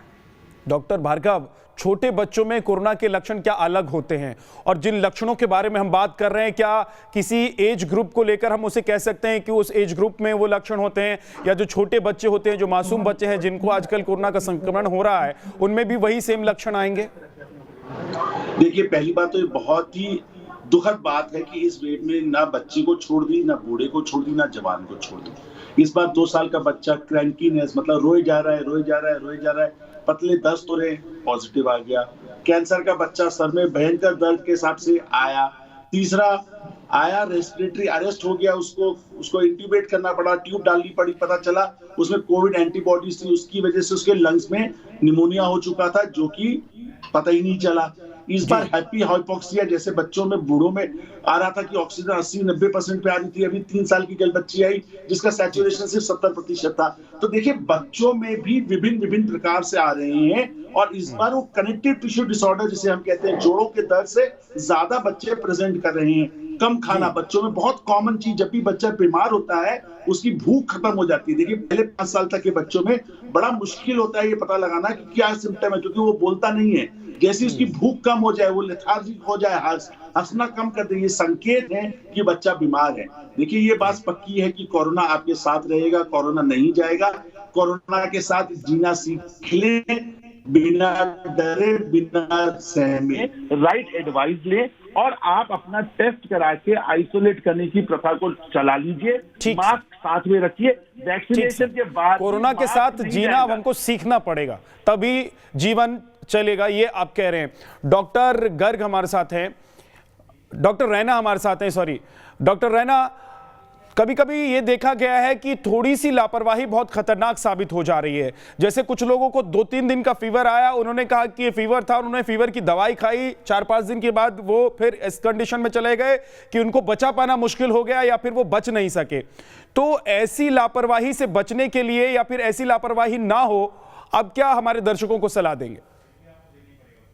डॉक्टर भार्गव, छोटे बच्चों में कोरोना के लक्षण क्या अलग होते हैं, और जिन लक्षणों के बारे में हम बात कर रहे हैं, क्या किसी एज ग्रुप को लेकर हम उसे कह सकते हैं कि उस एज ग्रुप में वो लक्षण होते हैं, या जो छोटे बच्चे होते हैं, जो मासूम बच्चे हैं जिनको आजकल कोरोना का संक्रमण हो रहा है, उनमें भी वही सेम लक्षण आएंगे? देखिए, पहली बात तो ये बहुत ही दुखद बात है कि इस वेव में ना बच्चे को छोड़ दी, ना बूढ़े को छोड़ दी, ना जवान को छोड़ दी। इस बार 2 साल का बच्चा क्रैंकीनेस, मतलब रोए जा रहा है, पतले दस्त हो रहे, पॉजिटिव आ गया। कैंसर का बच्चा सर में भयंकर दर्द के हिसाब से आया। तीसरा आया, रेस्पिरेटरी अरेस्ट हो गया, उसको इंट्यूबेट करना पड़ा, ट्यूब डालनी पड़ी, पता चला उसमें कोविड एंटीबॉडीज थी, उसकी वजह से उसके लंग्स में निमोनिया हो चुका था, जो कि पता ही नहीं चला। इस बार हैप्पी हाइपोक्सिया जैसे बच्चों में, बूढ़ों में आ रहा था कि ऑक्सीजन 80-90% पे आ रही थी। अभी 3 साल की कल बच्ची आई जिसका सैचुरेशन सिर्फ 70% था। तो देखिए बच्चों में भी विभिन्न प्रकार से आ रहे हैं और इस बार वो कनेक्टिव टिश्यू डिसऑर्डर जिसे हम कहते हैं, जोड़ों के दर्द से ज्यादा बच्चे प्रेजेंट कर रहे हैं। कम खाना बच्चों में बहुत कॉमन चीज, जब भी बच्चा बीमार होता है उसकी भूख खत्म हो जाती है। देखिए पहले 5 साल तक के बच्चों में बड़ा मुश्किल होता है ये पता लगाना कि क्या सिम्टम है, क्योंकि वो बोलता नहीं है। जैसे उसकी भूख कम हो जाए, वो लेथार्जिक हो जाए, हंसना कम कर दे, ये संकेत है कि बच्चा बीमार है। देखिए ये बात पक्की है कि कोरोना आपके साथ रहेगा, कोरोना नहीं जाएगा। कोरोना के साथ जीना सीख लें, बिना डरे, बिना सहमे, राइट एडवाइस ले और आप अपना टेस्ट करा के आइसोलेट करने की प्रथा को चला लीजिए। मास्क साथ में रखिए। वैक्सीनेशन के बाद कोरोना के साथ जीना अब हमको सीखना पड़ेगा, तभी जीवन चलेगा, ये आप कह रहे हैं। डॉक्टर गर्ग हमारे साथ हैं, डॉक्टर रैना हमारे साथ हैं, सॉरी डॉक्टर रैना, कभी कभी ये देखा गया है कि थोड़ी सी लापरवाही बहुत खतरनाक साबित हो जा रही है। जैसे कुछ लोगों को 2-3 दिन का फीवर आया, उन्होंने कहा कि ये फीवर था, उन्होंने फीवर की दवाई खाई, 4-5 दिन के बाद वो फिर इस कंडीशन में चले गए कि उनको बचा पाना मुश्किल हो गया या फिर वो बच नहीं सके। तो ऐसी लापरवाही से बचने के लिए या फिर ऐसी लापरवाही ना हो, अब क्या हमारे दर्शकों को सलाह देंगे?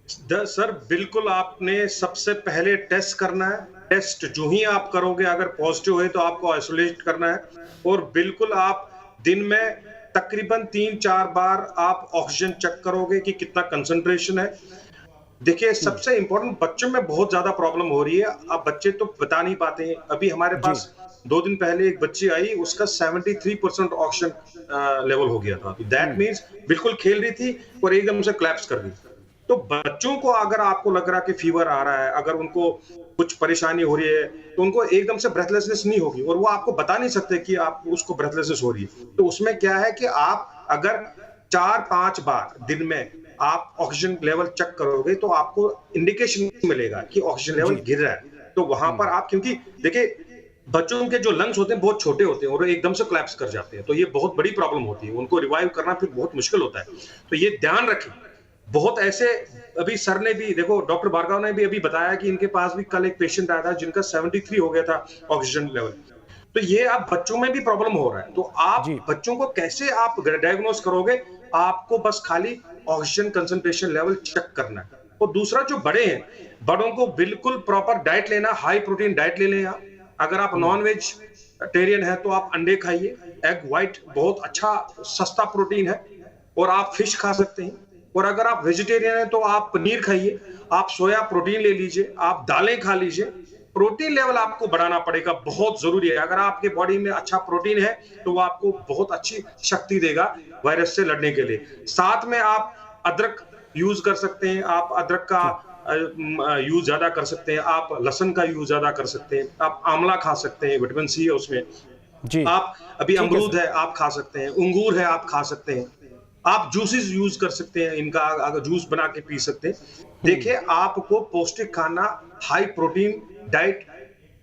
सर बिल्कुल, आपने सबसे पहले टेस्ट करना है। टेस्ट जो ही आप करोगे, अगर पॉजिटिव है तो आपको आइसोलेट करना है। और बिल्कुल आप दिन में तकरीबन 3-4 बार आप ऑक्सीजन चेक करोगे कि कितना कंसंट्रेशन है। देखिए सबसे इंपॉर्टेंट, बच्चों में बहुत ज्यादा प्रॉब्लम हो रही है। अब बच्चे तो बता नहीं पाते हैं। अभी हमारे पास 2 दिन पहले एक बच्ची आई, उसका 73% ऑक्सीजन लेवल हो गया था। दैट मीन्स बिल्कुल खेल रही थी और एकदम से कोलैप्स कर गई। तो बच्चों को अगर आपको लग रहा है कि फीवर आ रहा है, अगर उनको कुछ परेशानी हो रही है, तो उनको एकदम से ब्रेथलेसनेस नहीं होगी और वो आपको बता नहीं सकते कि आप उसको ब्रेथलेसनेस हो रही है। तो उसमें क्या है कि आप अगर 4-5 बार दिन में आप ऑक्सीजन लेवल चेक करोगे तो आपको इंडिकेशन मिलेगा कि ऑक्सीजन लेवल गिर रहा है। तो वहां पर आप, क्योंकि देखिए बच्चों के जो लंग्स होते हैं बहुत छोटे होते हैं और एकदम से कोलैप्स कर जाते हैं, तो ये बहुत बड़ी प्रॉब्लम होती है। उनको रिवाइव करना फिर बहुत मुश्किल होता है। तो ये ध्यान रखें। बहुत ऐसे, अभी सर ने भी, देखो डॉक्टर भार्गव ने भी अभी बताया कि इनके पास भी कल एक पेशेंट आया था जिनका 73 हो गया था ऑक्सीजन लेवल। तो ये अब बच्चों में भी प्रॉब्लम हो रहा है। तो आप बच्चों को कैसे आप डायग्नोस करोगे? आपको बस खाली ऑक्सीजन कंसंट्रेशन लेवल चेक करना है। और दूसरा जो बड़े हैं, बड़ों को बिल्कुल प्रॉपर डाइट लेना, हाई प्रोटीन डाइट ले लें। अगर आप नॉन वेजिटेरियन है तो आप अंडे खाइए, एग व्हाइट बहुत अच्छा सस्ता प्रोटीन है, और आप फिश खा सकते हैं। और अगर आप वेजिटेरियन हैं तो आप पनीर खाइए, आप सोया प्रोटीन ले लीजिए, आप दालें खा लीजिए। प्रोटीन लेवल आपको बढ़ाना पड़ेगा, बहुत जरूरी है। अगर आपके बॉडी में अच्छा प्रोटीन है तो वो आपको बहुत अच्छी शक्ति देगा वायरस से लड़ने के लिए। साथ में आप अदरक यूज कर सकते हैं, आप अदरक का यूज ज्यादा कर सकते हैं, आप लहसुन का यूज ज्यादा कर सकते हैं, आप आंवला खा सकते हैं, विटामिन सी है उसमें जी। आप अभी अमरूद है आप खा सकते हैं, अंगूर है आप खा सकते हैं, आप जूसेस यूज कर सकते हैं, इनका अगर जूस बना के पी सकते हैं। देखिए आपको पौष्टिक खाना, हाई प्रोटीन डाइट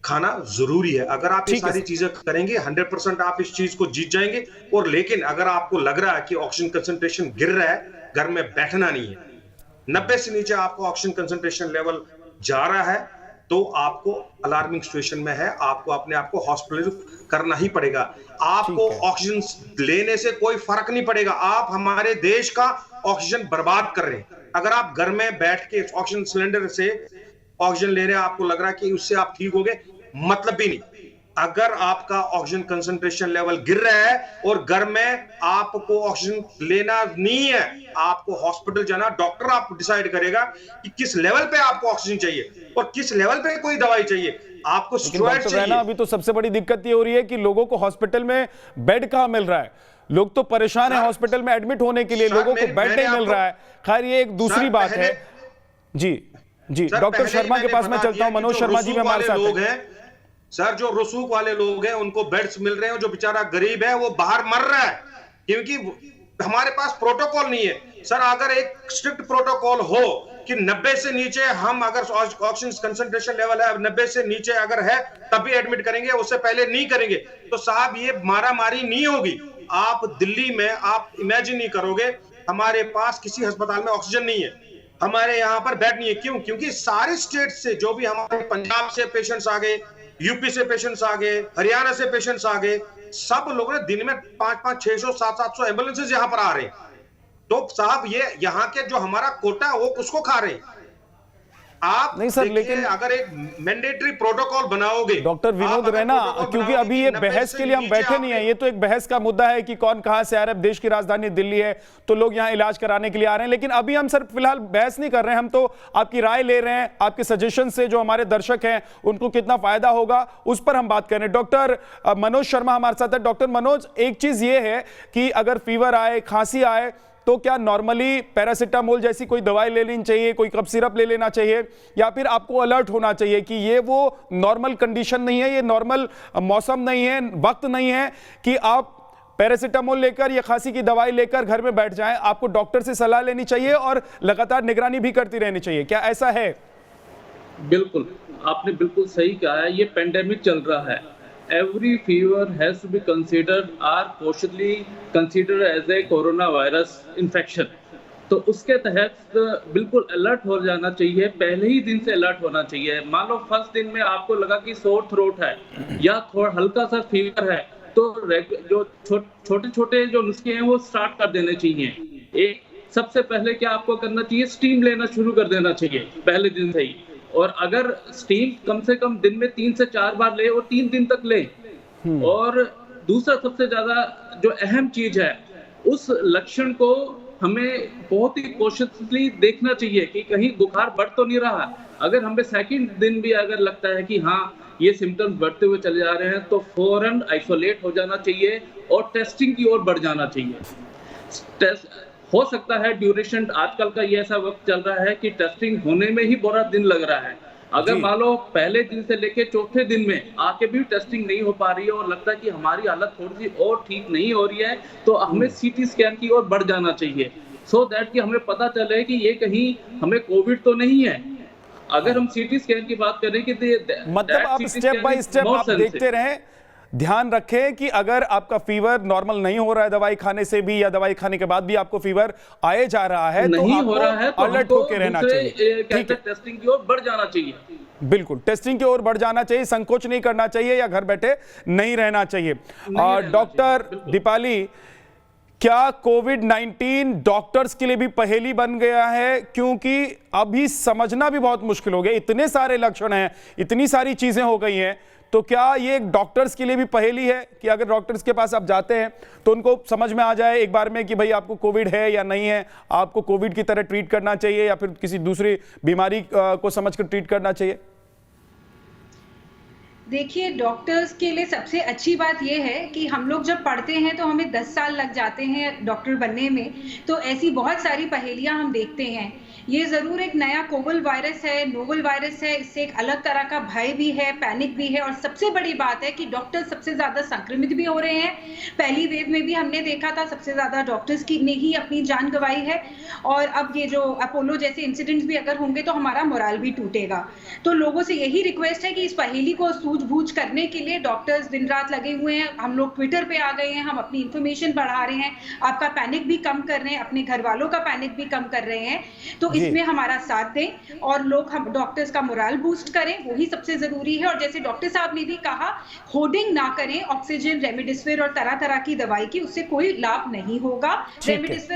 खाना जरूरी है। अगर आप ये सारी चीजें करेंगे 100% आप इस चीज को जीत जाएंगे। और लेकिन अगर आपको लग रहा है कि ऑक्सीजन कंसंट्रेशन गिर रहा है, घर में बैठना नहीं है। 90 से नीचे आपको ऑक्सीजन कंसंट्रेशन लेवल जा रहा है तो आपको अलार्मिंग सिचुएशन में है, आपको अपने आप को हॉस्पिटल करना ही पड़ेगा। आपको ऑक्सीजन लेने से कोई फर्क नहीं पड़ेगा, आप हमारे देश का ऑक्सीजन बर्बाद कर रहे हैं। अगर आप घर में बैठ के ऑक्सीजन सिलेंडर से ऑक्सीजन ले रहे हैं, आपको लग रहा है कि उससे आप ठीक हो गए, मतलब भी नहीं। अगर आपका ऑक्सीजन कंसंट्रेशन लेवल गिर रहा है और घर में आपको ऑक्सीजन लेना नहीं है, आपको हॉस्पिटल जाना, डॉक्टर आपको डिसाइड करेगा कि किस लेवल पे आपको ऑक्सीजन चाहिए और किस लेवल पे कोई दवाई चाहिए, आपको स्टेरॉइड चाहिए। अभी तो सबसे बड़ी दिक्कत ये हो रही है कि लोगों को हॉस्पिटल में बेड कहां मिल रहा है। लोग तो परेशान है हॉस्पिटल में एडमिट होने के लिए, लोगों को बेड नहीं मिल रहा है। खैर ये एक दूसरी बात है। जी जी, डॉक्टर शर्मा के पास मैं चलता हूं। मनोज शर्मा जी में हमारे साथ लोग हैं सर, जो रसूख वाले लोग हैं उनको बेड्स मिल रहे हैं, जो बेचारा गरीब है वो बाहर मर रहा है क्योंकि हमारे पास प्रोटोकॉल नहीं है। सर अगर एक स्ट्रिक्ट प्रोटोकॉल हो कि 90 से नीचे हम अगर ऑक्सीजन कंसंट्रेशन लेवल है 90 से नीचे अगर है तभी एडमिट करेंगे, उससे पहले नहीं करेंगे, तो साहब ये मारामारी नहीं होगी। आप दिल्ली में आप इमेजिन नहीं करोगे, हमारे पास किसी अस्पताल में ऑक्सीजन नहीं है। हमारे यहाँ पर बेड नहीं है। क्यों? क्योंकि सारे स्टेट से जो भी हमारे पंजाब से पेशेंट्स आ गए, यूपी से पेशेंट्स आ गए, हरियाणा से पेशेंट्स आ गए, सब लोगों ने दिन में 500, 600, 700 एम्बुलेंसेज यहाँ पर आ रहे हैं। तो साहब ये यहाँ के जो हमारा कोटा है वो उसको खा रहे हैं। आप नहीं सर, लेकिन अगर एक मैंडेटरी प्रोटोकॉल बनाओगे, डॉक्टर विनोद रैना, क्योंकि अभी ये बहस के लिए हम बैठे नहीं है, ये तो एक बहस का मुद्दा है कि कौन कहां से आ रहा है। देश की राजधानी दिल्ली है तो लोग यहां इलाज कराने के लिए आ रहे हैं, लेकिन अभी हम सर फिलहाल बहस नहीं कर रहे हैं। हम तो आपकी राय ले रहे हैं, आपके सजेशन से जो हमारे दर्शक हैं उनको कितना फायदा होगा उस पर हम बात कर रहे हैं। डॉक्टर मनोज शर्मा हमारे साथ है। डॉक्टर मनोज, एक चीज ये है कि अगर फीवर आए, खांसी आए, तो क्या नॉर्मली पैरासिटामोल जैसी कोई दवाई ले लेनी चाहिए, कोई कफ सिरप ले लेना चाहिए, या फिर आपको अलर्ट होना चाहिए कि ये वो नॉर्मल कंडीशन नहीं है, ये नॉर्मल मौसम नहीं है, वक्त नहीं है कि आप पैरासिटामोल लेकर या खांसी की दवाई लेकर घर में बैठ जाएं? आपको डॉक्टर से सलाह लेनी चाहिए और लगातार निगरानी भी करती रहनी चाहिए। क्या ऐसा है? बिल्कुल, आपने बिल्कुल सही कहा है। ये पेंडेमिक चल रहा है। Every fever has to be considered or cautiously considered as a coronavirus infection. तो उसके तहत बिल्कुल अलर्ट हो जाना चाहिए, पहले ही दिन से अलर्ट होना चाहिए। मान लो फर्स्ट दिन में आपको लगा कि सोर थ्रोट है या थोड़ा हल्का सा फीवर है, तो जो छोटे छोटे जो नुस्खे हैं वो स्टार्ट कर देने चाहिए। एक सबसे पहले क्या आपको करना चाहिए, स्टीम लेना शुरू कर देना चाहिए पहले दिन से ही। और अगर स्टीम कम से कम दिन में 3 से 4 बार ले और 3 दिन तक ले। और दूसरा सबसे ज्यादा जो अहम चीज है, उस लक्षण को हमें बहुत ही कॉशियसली देखना चाहिए कि कहीं बुखार बढ़ तो नहीं रहा। अगर हमें सेकंड दिन भी अगर लगता है कि हाँ ये सिम्टम्स बढ़ते हुए चले जा रहे हैं, तो फौरन आइसोलेट हो जाना चाहिए और टेस्टिंग की ओर बढ़ जाना चाहिए। हो सकता है ड्यूरेशन, आजकल का ये ऐसा वक्त चल रहा है कि टेस्टिंग होने में ही पूरा दिन लग रहा है। अगर मान लो पहले दिन से लेके चौथे दिन में आके भी टेस्टिंग नहीं हो पा रही है और लगता है कि हमारी हालत थोड़ी सी और ठीक नहीं हो रही है, तो हमें सीटी स्कैन की ओर बढ़ जाना चाहिए, सो दैट कि हमें पता चले कि ये कहीं हमें कोविड तो नहीं है। अगर हम सीटी स्कैन की बात करें कि मतलब आप स्टेप बाय स्टेप आप देखते रहें, ध्यान रखें कि अगर आपका फीवर नॉर्मल नहीं हो रहा है दवाई खाने से भी, या दवाई खाने के बाद भी आपको फीवर आए जा रहा है, तो आपको अलर्ट होकर रहना चाहिए। ठीक है, टेस्टिंग की ओर बढ़ जाना चाहिए। बिल्कुल, टेस्टिंग की ओर बढ़ जाना चाहिए, संकोच नहीं करना चाहिए या घर बैठे नहीं रहना चाहिए। डॉक्टर दीपाली, क्या कोविड-19 डॉक्टर्स के लिए भी पहेली बन गया है? क्योंकि अभी समझना भी बहुत मुश्किल हो गया, इतने सारे लक्षण हैं, इतनी सारी चीजें हो गई हैं, तो क्या ये एक डॉक्टर्स के लिए भी पहेली है कि अगर डॉक्टर्स के पास आप जाते हैं तो उनको समझ में आ जाए एक बार में कि भाई आपको कोविड है या नहीं है, आपको कोविड की तरह ट्रीट करना चाहिए या फिर किसी दूसरी बीमारी को समझकर ट्रीट करना चाहिए? देखिए, डॉक्टर्स के लिए सबसे अच्छी बात यह है कि हम लोग जब पढ़ते हैं तो हमें 10 साल लग जाते हैं डॉक्टर बनने में, तो ऐसी बहुत सारी पहेलियां हम देखते हैं। ये जरूर एक नया कोविड वायरस है, नोवल वायरस है, इससे एक अलग तरह का भय भी है, पैनिक भी है, और सबसे बड़ी बात है कि डॉक्टर सबसे ज्यादा संक्रमित भी हो रहे हैं। पहली वेव में भी हमने देखा था सबसे ज्यादा डॉक्टर्स की ने ही अपनी जान गंवाई है, और अब ये जो अपोलो जैसे इंसिडेंट्स भी अगर होंगे तो हमारा मोराल भी टूटेगा। तो लोगों से यही रिक्वेस्ट है कि इस पहेली को सूझबूझ करने के लिए डॉक्टर्स दिन रात लगे हुए हैं। हम लोग ट्विटर पे आ गए हैं, हम अपनी इंफॉर्मेशन बढ़ा रहे हैं, आपका पैनिक भी कम कर रहे हैं, अपने घर वालों का पैनिक भी कम कर रहे हैं। तो इसमें हमारा साथ दें और लोग हम डॉक्टर्स का मोराल बूस्ट करें, वही सबसे जरूरी है। और जैसे डॉक्टर साहब ने भी कहा, होर्डिंग ना करें ऑक्सीजन, रेमडेसिविर और तरह तरह की दवाई की, उससे कोई लाभ नहीं होगा।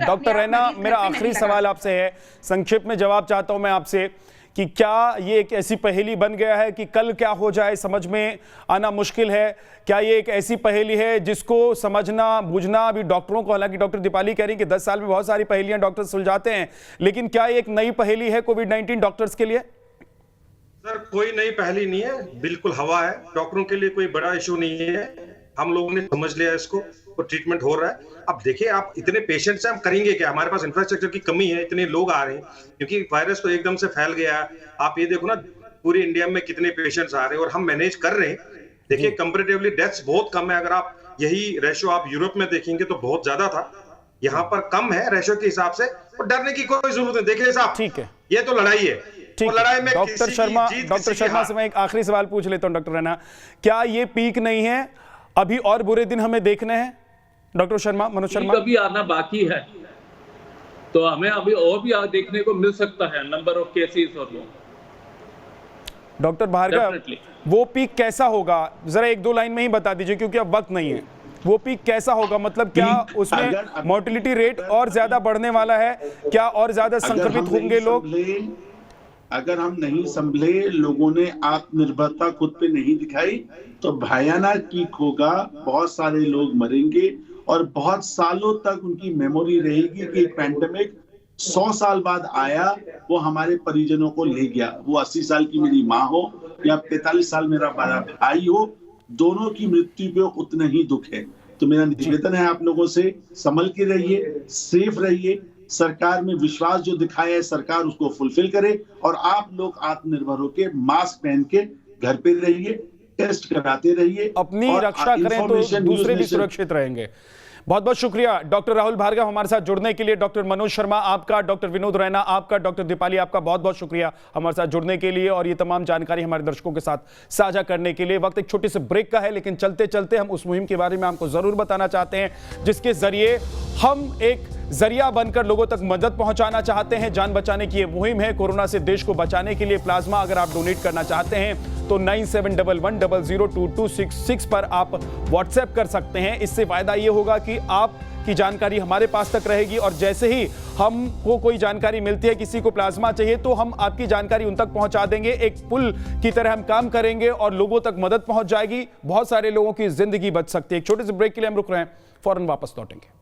डॉक्टर रैना, मेरा आखिरी सवाल आपसे है, संक्षिप्त में जवाब चाहता हूं मैं आपसे कि क्या ये एक ऐसी पहेली बन गया है कि कल क्या हो जाए समझ में आना मुश्किल है? क्या ये एक ऐसी पहेली है जिसको समझना बूझना अभी डॉक्टरों को, हालांकि डॉक्टर दीपाली कह रही हैं कि 10 साल में बहुत सारी पहेलियां डॉक्टर सुलझाते हैं, लेकिन क्या ये एक नई पहेली है कोविड-19 डॉक्टर्स के लिए? सर, कोई नई पहेली नहीं है, बिल्कुल हवा है, डॉक्टरों के लिए कोई बड़ा इशू नहीं है। हम लोगों ने समझ लिया इसको और ट्रीटमेंट हो रहा है। अब देखिए, आप इतने पेशेंट्स हैं, हम करेंगे क्या? हमारे पास इंफ्रास्ट्रक्चर की कमी है, इतने लोग आ रहे हैं क्योंकि वायरस तो एकदम से फैल गया। आप ये देखो ना, पूरी इंडिया में कितने पेशेंट्स आ रहे हैं और हम मैनेज कर रहे हैं। देखिए, कंपैरेटिवली डेथ्स बहुत कम है। अगर आप यही रेशो आप यूरोप में देखेंगे तो बहुत ज्यादा था, यहाँ पर कम है रेशो के हिसाब से, और डरने की कोई जरूरत नहीं। देखिए साहब, ठीक है, ये तो लड़ाई है। ठीक है, डॉक्टर शर्मा से मैं एक आखिरी सवाल पूछ लेता हूं। डॉक्टर रैना, क्या ये पीक नहीं है? अभी और बुरे दिन हमें देखने हैं? डॉक्टर शर्मा, मनोज शर्मा, अभी आना बाकी है। तो हमें अभी और भी देखने को मिल सकता है नंबर ऑफ केसेस और वो। Doctor Bhargava, Definitely. वो पीक कैसा होगा, जरा 1-2 लाइन में ही बता दीजिए क्योंकि अब वक्त नहीं है। वो पीक कैसा होगा, मतलब क्या उसमें मोर्टिलिटी रेट और ज्यादा बढ़ने वाला है, क्या और ज्यादा संक्रमित होंगे लोग? अगर हम नहीं संभले, लोगों ने आत्मनिर्भरता खुद पे नहीं दिखाई, तो भयानक पीक होगा, बहुत सारे लोग मरेंगे और बहुत सालों तक उनकी मेमोरी रहेगी कि पैंडेमिक 100 साल बाद आया, वो हमारे परिजनों को ले गया। वो 80 साल की मेरी माँ हो या 45 साल मेरा बड़ा भाई हो, दोनों की मृत्यु पे उतना ही दुख है। तो मेरा निवेदन है आप लोगों से, संभल के रहिए, सेफ रहिए, सरकार में विश्वास जो दिखाया है सरकार उसको फुलफिल करे और आप लोग आत्मनिर्भर होकर मास्क पहन के घर पे रहिए, टेस्ट कराते रहिए, अपनी रक्षा करें तो दूसरे भी सुरक्षित रहेंगे। बहुत बहुत शुक्रिया डॉक्टर राहुल भार्गव हमारे साथ जुड़ने के लिए। डॉक्टर मनोज शर्मा आपका, डॉक्टर विनोद रैना आपका, डॉक्टर दीपाली आपका बहुत बहुत शुक्रिया हमारे साथ जुड़ने के लिए और ये तमाम जानकारी हमारे दर्शकों के साथ साझा करने के लिए। वक्त एक छोटे से ब्रेक का है, लेकिन चलते चलते हम उस मुहिम के बारे में आपको जरूर बताना चाहते हैं जिसके जरिए हम एक जरिया बनकर लोगों तक मदद पहुंचाना चाहते हैं। जान बचाने की ये मुहिम है, कोरोना से देश को बचाने के लिए प्लाज्मा अगर आप डोनेट करना चाहते हैं तो 9711002266 पर आप व्हाट्सएप कर सकते हैं। इससे फायदा ये होगा कि आपकी जानकारी हमारे पास तक रहेगी और जैसे ही हमको कोई जानकारी मिलती है, किसी को प्लाज्मा चाहिए, तो हम आपकी जानकारी उन तक पहुंचा देंगे। एक पुल की तरह हम काम करेंगे और लोगों तक मदद पहुंच जाएगी, बहुत सारे लोगों की जिंदगी बच सकती है। एक छोटे से ब्रेक के लिए हम रुक रहे हैं, फौरन वापस लौटेंगे।